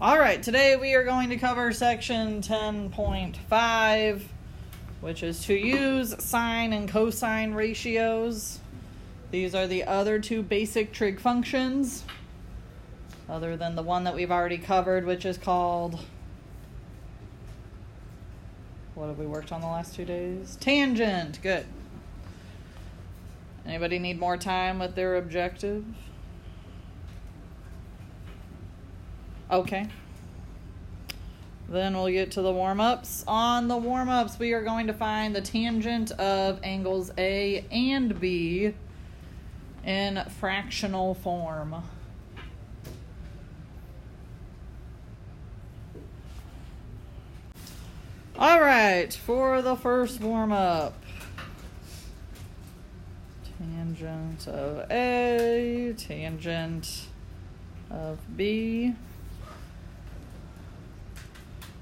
All right, today we are going to cover section 10.5, which is to use sine and cosine ratios. These are the other two basic trig functions, other than the one that we've already covered, which is called, what have we worked on the last 2 days? Tangent. Good. Anybody need more time with their objective? Okay. Then we'll get to the warm-ups. On the warm-ups, we are going to find the tangent of angles A and B in fractional form. All right, for the first warm-up. Tangent of A, tangent of B.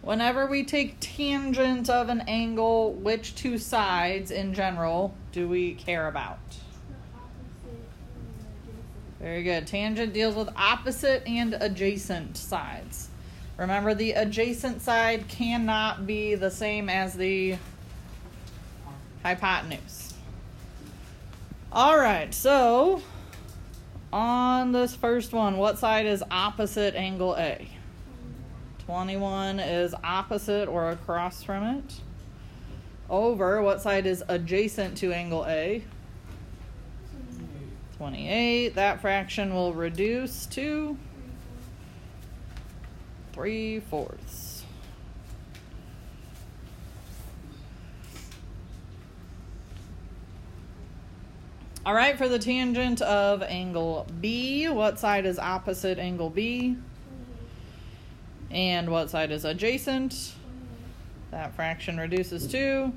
Whenever we take tangent of an angle, which two sides in general do we care about? Very good. Tangent deals with opposite and adjacent sides. Remember, the adjacent side cannot be the same as the hypotenuse. All right, so on this first one, what side is opposite angle A? 21 is opposite or across from it. Over, what side is adjacent to angle A? 28. That fraction will reduce to 3/4. All right, for the tangent of angle B, what side is opposite angle B? And what side is adjacent? That fraction reduces to.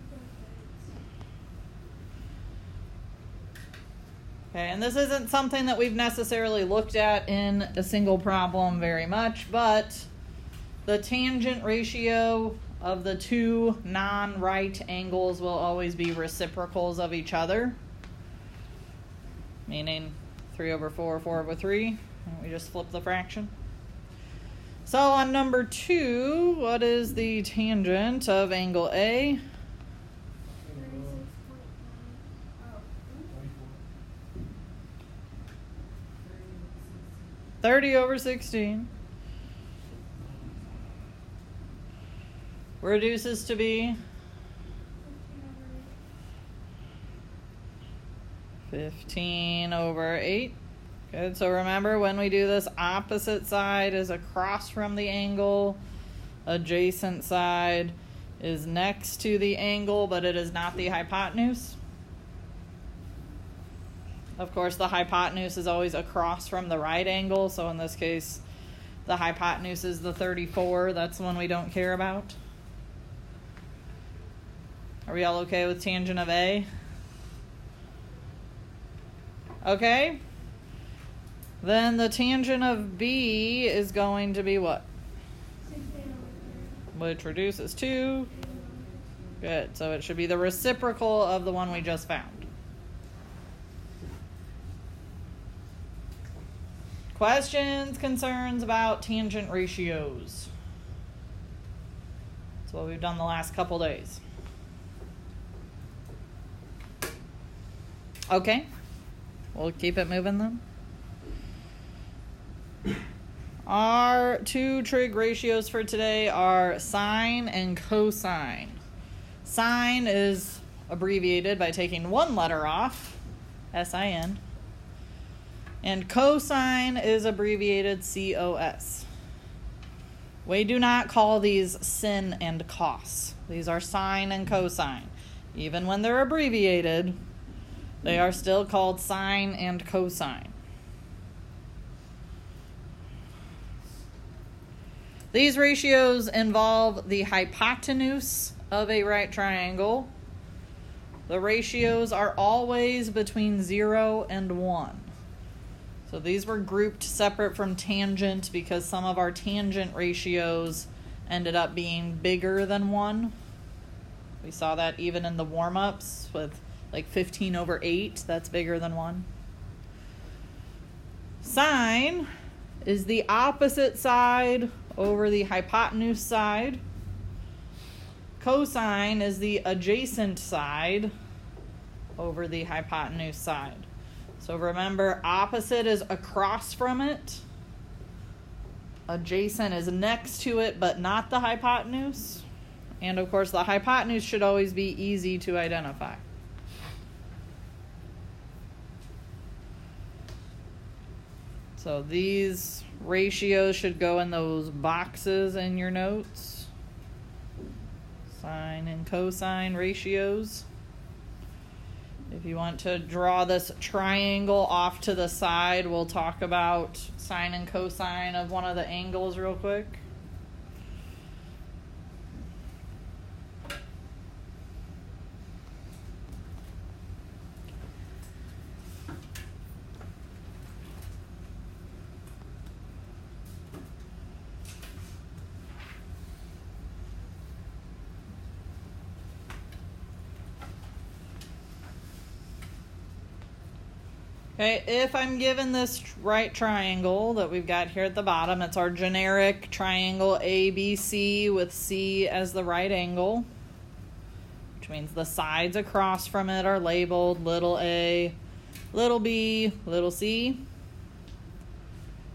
Okay, and this isn't something that we've necessarily looked at in a single problem very much, but the tangent ratio of the two non-right angles will always be reciprocals of each other, meaning 3/4, 4/3. We just flip the fraction. So on number 2, what is the tangent of angle A? 30/16. Reduces to be 15/8. Good, so remember, when we do this, opposite side is across from the angle, adjacent side is next to the angle, but it is not the hypotenuse. Of course, the hypotenuse is always across from the right angle, so in this case, the hypotenuse is the 34. That's the one we don't care about. Are we all okay with tangent of A? Okay. Then the tangent of B is going to be what? Which reduces to? Good. So it should be the reciprocal of the one we just found. Questions, concerns about tangent ratios? That's what we've done the last couple days. Okay. We'll keep it moving then. Our two trig ratios for today are sine and cosine. Sine is abbreviated by taking one letter off, S-I-N. And cosine is abbreviated COS. We do not call these sin and cos. These are sine and cosine. Even when they're abbreviated, they are still called sine and cosine. These ratios involve the hypotenuse of a right triangle. The ratios are always between 0 and 1. So these were grouped separate from tangent because some of our tangent ratios ended up being bigger than 1. We saw that even in the warm-ups with like 15/8. That's bigger than 1. Sine is the opposite side over the hypotenuse side. Cosine is the adjacent side over the hypotenuse side. So remember, opposite is across from it. Adjacent is next to it, but not the hypotenuse. And of course, the hypotenuse should always be easy to identify. So these ratios should go in those boxes in your notes. Sine and cosine ratios. If you want to draw this triangle off to the side, we'll talk about sine and cosine of one of the angles real quick. Okay, if I'm given this right triangle that we've got here at the bottom, it's our generic triangle ABC with C as the right angle, which means the sides across from it are labeled little a, little b, little c.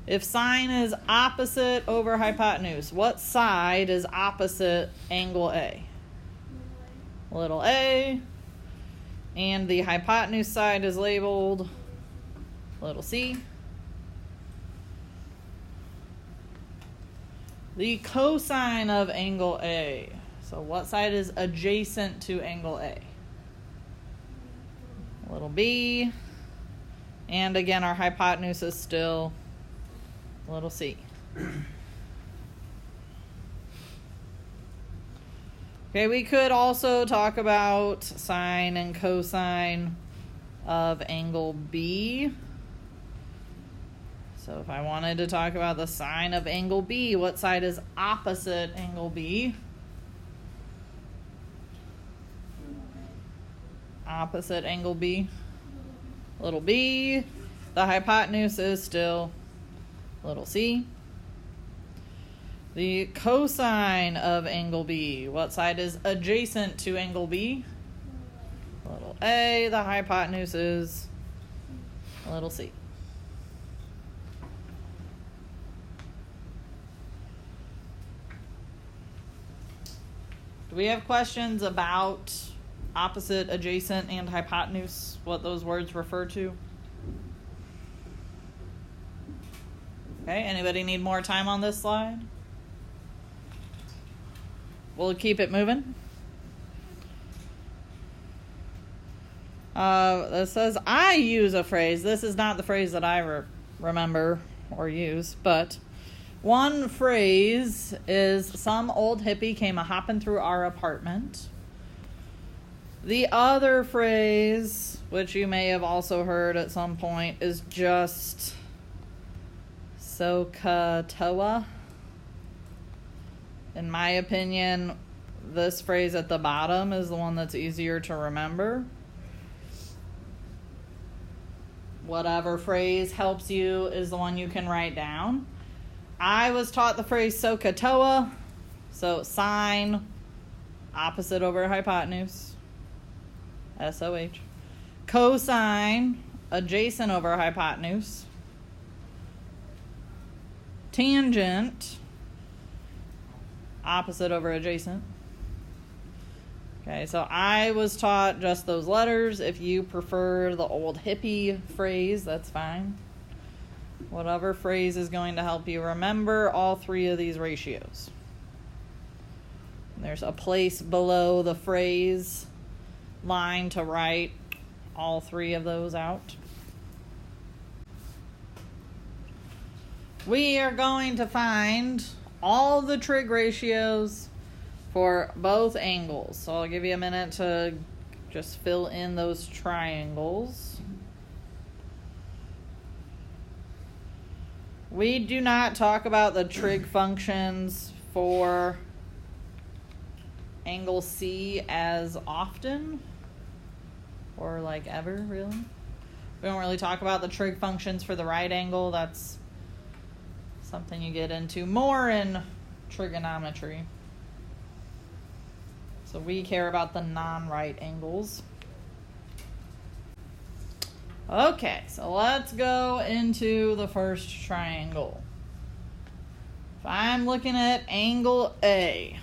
If sine is opposite over hypotenuse, what side is opposite angle A? Little a. And the hypotenuse side is labeled little c. The cosine of angle A. So what side is adjacent to angle A? Little b. And again, our hypotenuse is still little c. Okay, we could also talk about sine and cosine of angle B. So if I wanted to talk about the sine of angle B, what side is opposite angle B? Opposite angle B. Little b. The hypotenuse is still little c. The cosine of angle B. What side is adjacent to angle B? Little a. The hypotenuse is little c. Do we have questions about opposite, adjacent, and hypotenuse, what those words refer to? Okay, anybody need more time on this slide? We'll keep it moving. This says, I use a phrase. This is not the phrase that I remember or use, but one phrase is, some old hippie came a-hopping through our apartment. The other phrase, which you may have also heard at some point, is just SOHCAHTOA. In my opinion, this phrase at the bottom is the one that's easier to remember. Whatever phrase helps you is the one you can write down. I was taught the phrase SOHCAHTOA, so sine, opposite over hypotenuse, S-O-H. Cosine, adjacent over hypotenuse. Tangent, opposite over adjacent. Okay, so I was taught just those letters. If you prefer the old hippie phrase, that's fine. Whatever phrase is going to help you remember all three of these ratios. There's a place below the phrase line to write all three of those out. We are going to find all the trig ratios for both angles. So I'll give you a minute to just fill in those triangles. We do not talk about the trig functions for angle C as often, or like ever, really. We don't really talk about the trig functions for the right angle. That's Something you get into more in trigonometry. So we care about the non-right angles. Okay, so let's go into the first triangle. If I'm looking at angle A,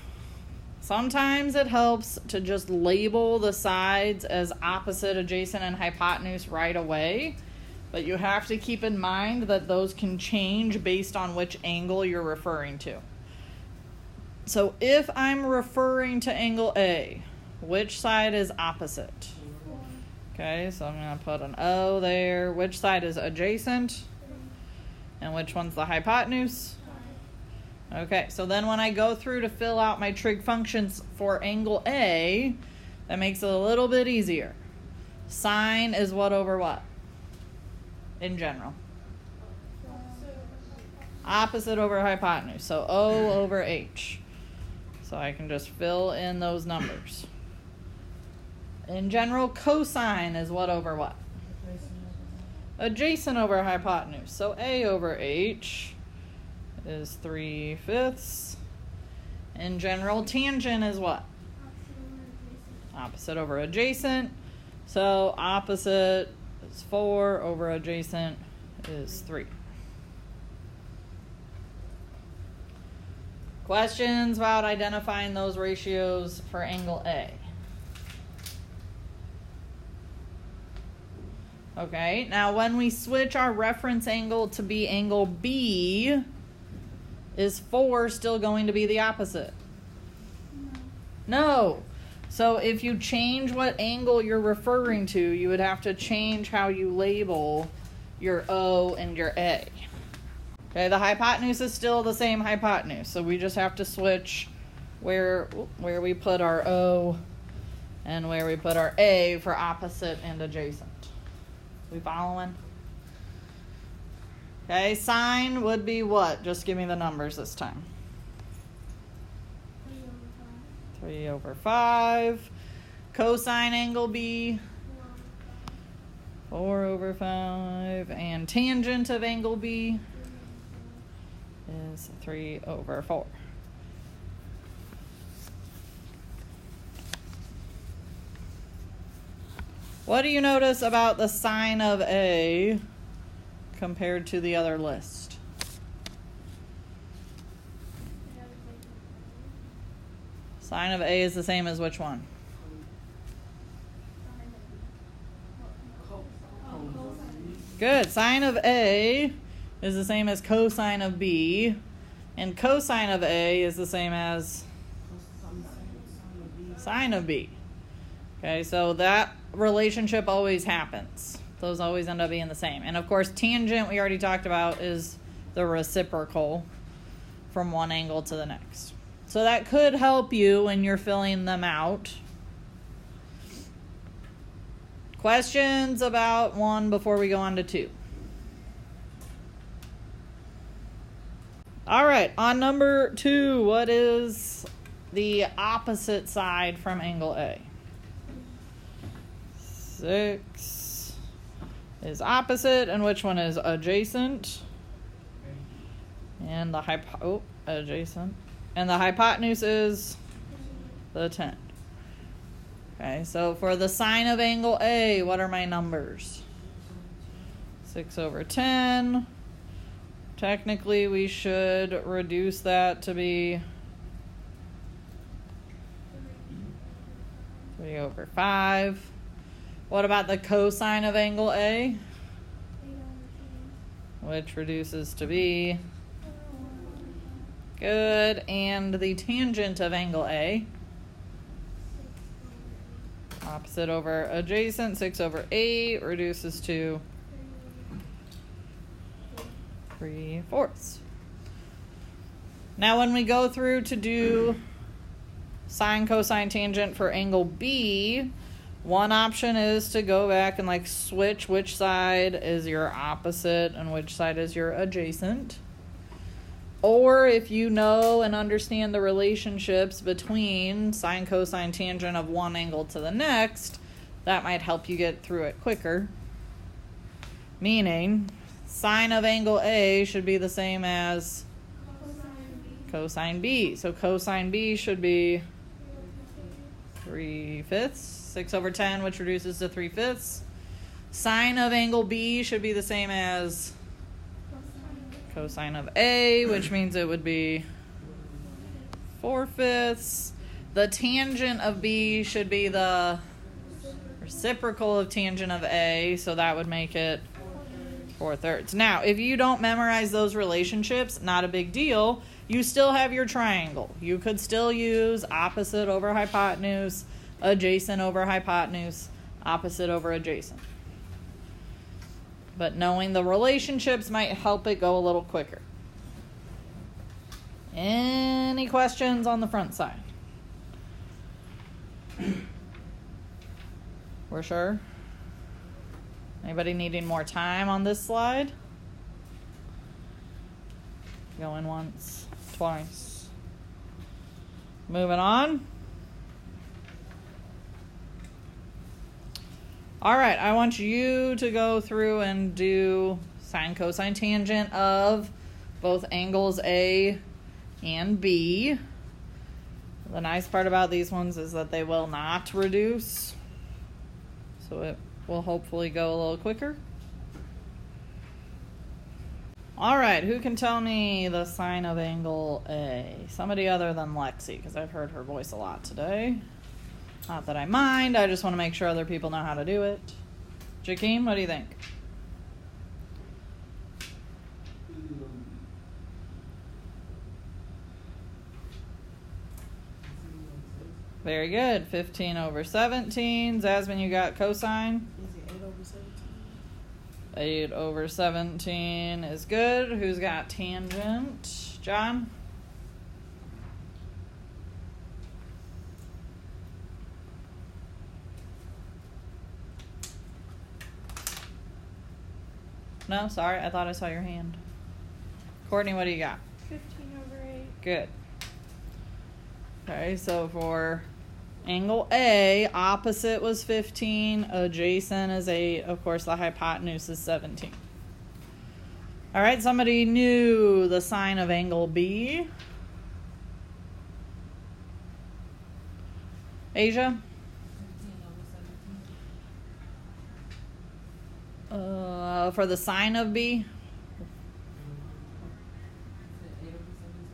sometimes it helps to just label the sides as opposite, adjacent, and hypotenuse right away. But you have to keep in mind that those can change based on which angle you're referring to. So if I'm referring to angle A, which side is opposite? Okay, so I'm going to put an O there. Which side is adjacent? And which one's the hypotenuse? Okay, so then when I go through to fill out my trig functions for angle A, that makes it a little bit easier. Sine is what over what? In general. Opposite over hypotenuse. So O over H. So I can just fill in those numbers. In general, cosine is what over what? Adjacent over hypotenuse. So A over H is 3/5. In general, tangent is what? Opposite over adjacent. So opposite is 4 over adjacent is 3. Questions about identifying those ratios for angle A? Okay, now when we switch our reference angle to be angle B, is 4 still going to be the opposite? No. So if you change what angle you're referring to, you would have to change how you label your O and your A. Okay, the hypotenuse is still the same hypotenuse, so we just have to switch where we put our O and where we put our A for opposite and adjacent. We following? Okay, sine would be what? Just give me the numbers this time. 3 over 5. Cosine angle B, 4 over 5. And tangent of angle B is 3 over 4. What do you notice about the sine of A compared to the other list? Sine of A is the same as which one? Good. Sine of A is the same as cosine of B, and cosine of A is the same as sine of B. Okay, so that relationship always happens. Those always end up being the same. And of course, tangent, we already talked about, is the reciprocal from one angle to the next. So that could help you when you're filling them out. Questions about 1 before we go on to 2? All right, on number 2, what is the opposite side from angle A? 6 is opposite, and which one is adjacent? And the adjacent. And the hypotenuse is the 10. Okay, so for the sine of angle A, what are my numbers? 6 over 10. Technically, we should reduce that to be 3 over 5. What about the cosine of angle A? Which reduces to be? Good. And the tangent of angle A? Opposite over adjacent, 6 over 8 reduces to 3/4. Now when we go through to do sine, cosine, tangent for angle B, one option is to go back and switch which side is your opposite and which side is your adjacent. Or if you know and understand the relationships between sine, cosine, tangent of one angle to the next, that might help you get through it quicker. Meaning sine of angle A should be the same as cosine B. So cosine B should be 3/5, 6/10, which reduces to 3/5. Sine of angle B should be the same as cosine of A, which means it would be 4/5. The tangent of B should be the reciprocal of tangent of A, so that would make it 4/3. Now, if you don't memorize those relationships, not a big deal. You still have your triangle. You could still use opposite over hypotenuse, adjacent over hypotenuse, opposite over adjacent. But knowing the relationships might help it go a little quicker. Any questions on the front side? We're sure? Anybody needing more time on this slide? Going once, twice. Moving on. All right, I want you to go through and do sine, cosine, tangent of both angles A and B. The nice part about these ones is that they will not reduce, so it will hopefully go a little quicker. All right, who can tell me the sine of angle A? Somebody other than Lexi, because I've heard her voice a lot today. Not that I mind, I just want to make sure other people know how to do it. Jakeem, what do you think? Very good. 15/17. Zasmine, you got cosine? 8/17 is good. Who's got tangent? John? No, sorry. I thought I saw your hand. Courtney, what do you got? 15/8. Good. Okay, so for angle A, opposite was 15, adjacent is 8. Of course, the hypotenuse is 17. All right, somebody knew the sine of angle B. Asia? For the sine of B?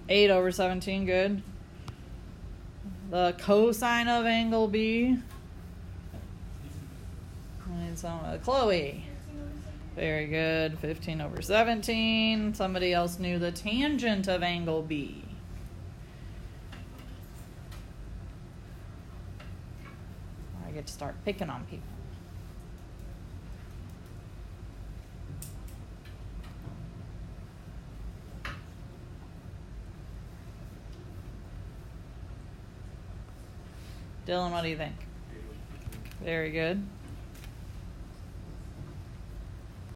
8/17, good. The cosine of angle B? Chloe. Very good. 15/17. Somebody else knew the tangent of angle B. I get to start picking on people. Dylan, what do you think? Very good.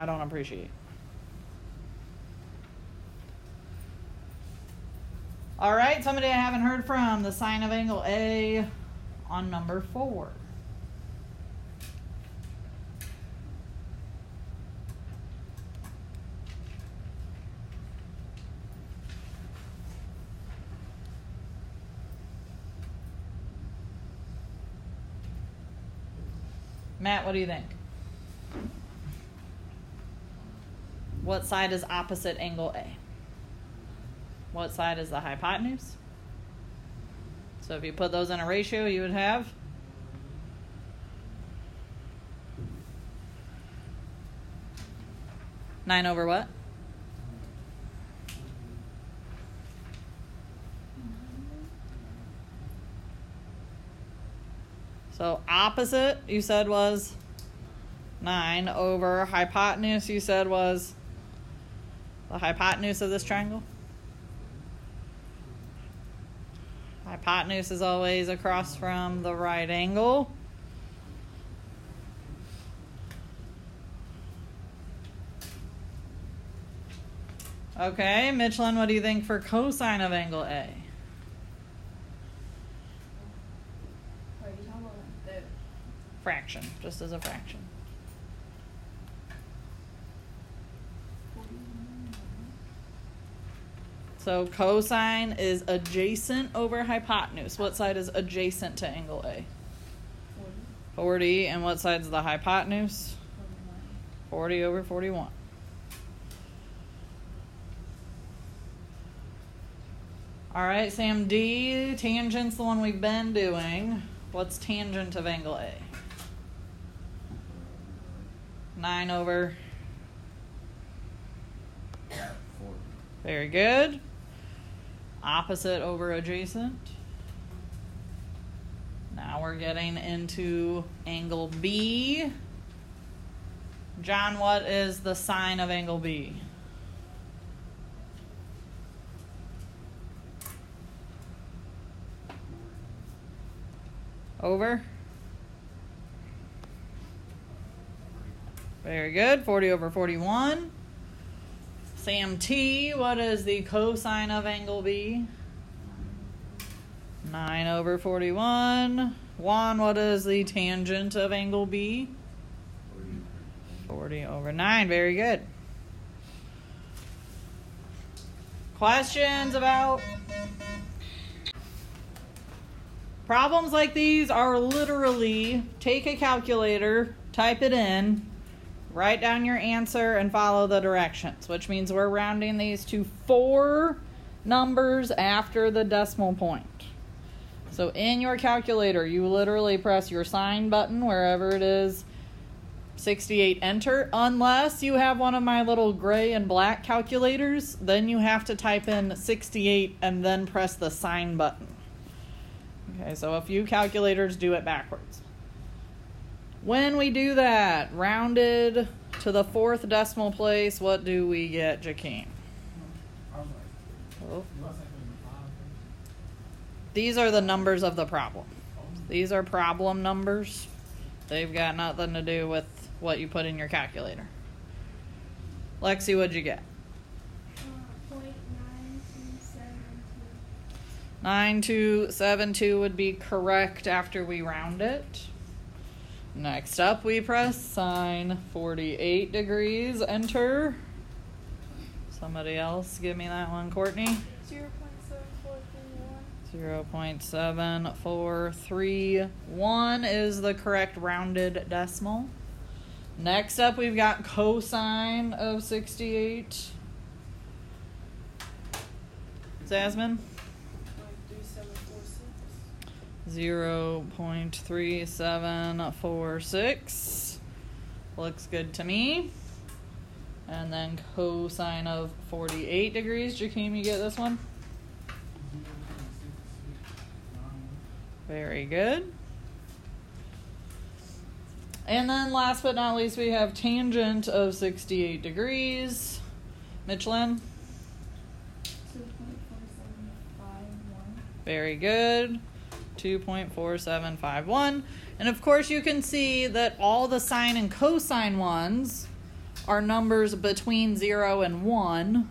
I don't appreciate. All right, somebody I haven't heard from, the sine of angle A on number 4. Matt, what do you think? What side is opposite angle A? What side is the hypotenuse? So if you put those in a ratio, you would have 9 over what? So opposite, you said, was 9 over hypotenuse, you said, was the hypotenuse of this triangle? Hypotenuse is always across from the right angle. Okay, Michelin, what do you think for cosine of angle A? Fraction, just as a fraction. So cosine is adjacent over hypotenuse. What side is adjacent to angle A? 40. And what side's the hypotenuse? 40 over 41. All right, Sam D, tangent's the one we've been doing. What's tangent of angle A? 9 over. Very good. Opposite over adjacent. Now we're getting into angle B. John, what is the sine of angle B? Over. Very good. 40 over 41. Sam T, what is the cosine of angle B? 9 over 41. Juan, what is the tangent of angle B? 40 over 9. Very good. Questions about problems like these are literally take a calculator, type it in, write down your answer, and follow the directions, which means we're rounding these to 4 numbers after the decimal point. So in your calculator, you literally press your sign button wherever it is, 68, enter. Unless you have one of my little gray and black calculators, then you have to type in 68 and then press the sign button. Okay, so a few calculators do it backwards. When we do that, rounded to the 4th decimal place, what do we get, Jakeem? Oh. These are the numbers of the problem. These are problem numbers. They've got nothing to do with what you put in your calculator. Lexi, what'd you get? 9272 would be correct after we round it. Next up, we press sine 48 degrees, enter. Somebody else give me that one, Courtney. 0.7431 is the correct rounded decimal. Next up, we've got cosine of 68. Zasmine? 0.3746. Looks good to me. And then cosine of 48 degrees. Jakeem, you get this one? Very good. And then last but not least, we have tangent of 68 degrees. Michelin? 2.4751. Very good. 2.4751. And of course you can see that all the sine and cosine ones are numbers between 0 and 1,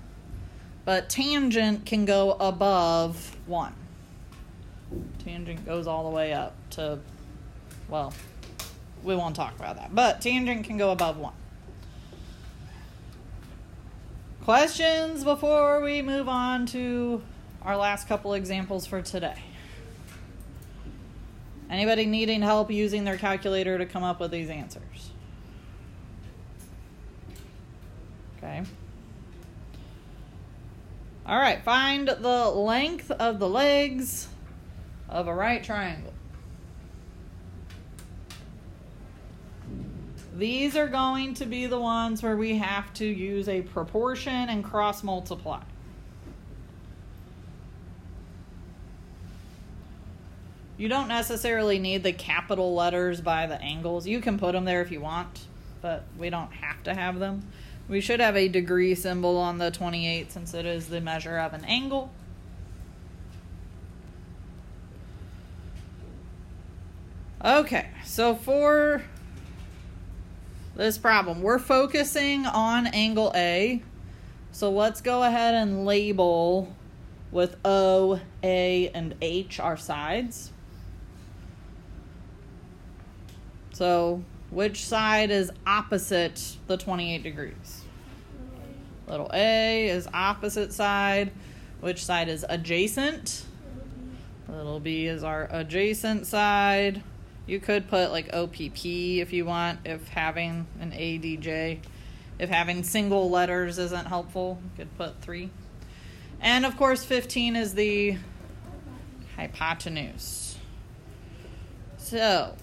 but tangent can go above 1. Tangent goes all the way up to, well, we won't talk about that, but tangent can go above 1. Questions before we move on to our last couple examples for today? Anybody needing help using their calculator to come up with these answers? Okay. All right, find the length of the legs of a right triangle. These are going to be the ones where we have to use a proportion and cross multiply. You don't necessarily need the capital letters by the angles. You can put them there if you want, but we don't have to have them. We should have a degree symbol on the 28 since it is the measure of an angle. Okay, so for this problem, we're focusing on angle A. So let's go ahead and label with O, A, and H our sides. So which side is opposite the 28 degrees? Little a is opposite side, which side is adjacent. Little b is our adjacent side. You could put like OPP if you want, if having an ADJ. If having single letters isn't helpful, you could put 3. And of course 15 is the hypotenuse. So,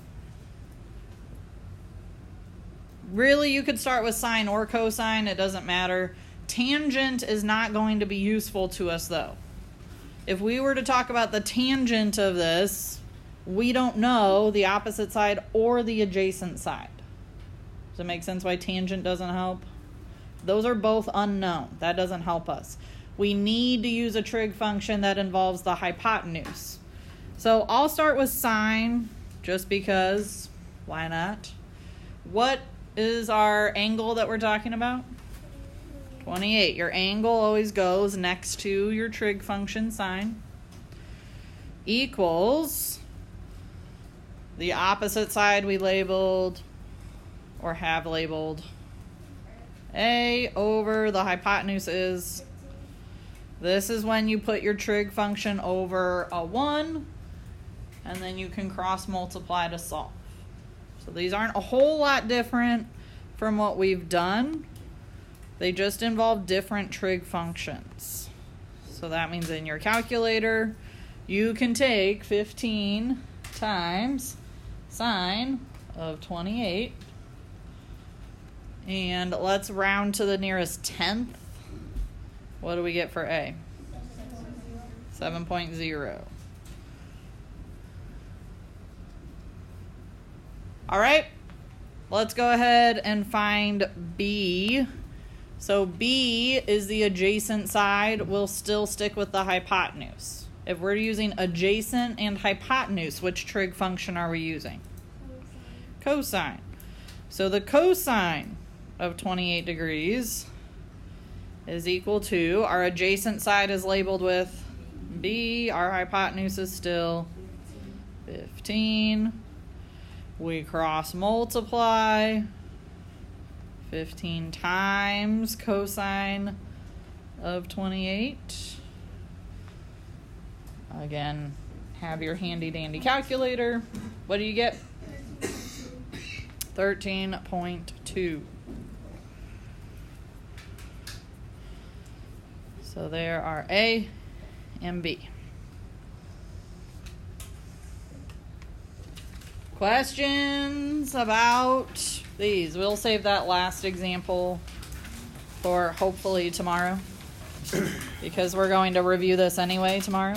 really you could start with sine or cosine, it doesn't matter. Tangent is not going to be useful to us though. If we were to talk about the tangent of this, we don't know the opposite side or the adjacent side. Does it make sense why tangent doesn't help? Those are both unknown. That doesn't help us. We need to use a trig function that involves the hypotenuse. So I'll start with sine, just because, why not? What is our angle that we're talking about? 28. Your angle always goes next to your trig function sine. Equals the opposite side we labeled or have labeled a over the hypotenuse is. This is when you put your trig function over a 1 and then you can cross multiply to solve. So these aren't a whole lot different from what we've done. They just involve different trig functions. So that means in your calculator, you can take 15 times sine of 28. And let's round to the nearest tenth. What do we get for A? 7.0. All right, let's go ahead and find B. So B is the adjacent side. We'll still stick with the hypotenuse. If we're using adjacent and hypotenuse, which trig function are we using? Cosine. So the cosine of 28 degrees is equal to, our adjacent side is labeled with B, our hypotenuse is still 15. We cross multiply 15 times cosine of 28. Again, have your handy dandy calculator. What do you get? 13.2. So there are A and B. Questions about these? We'll save that last example for hopefully tomorrow because we're going to review this anyway tomorrow.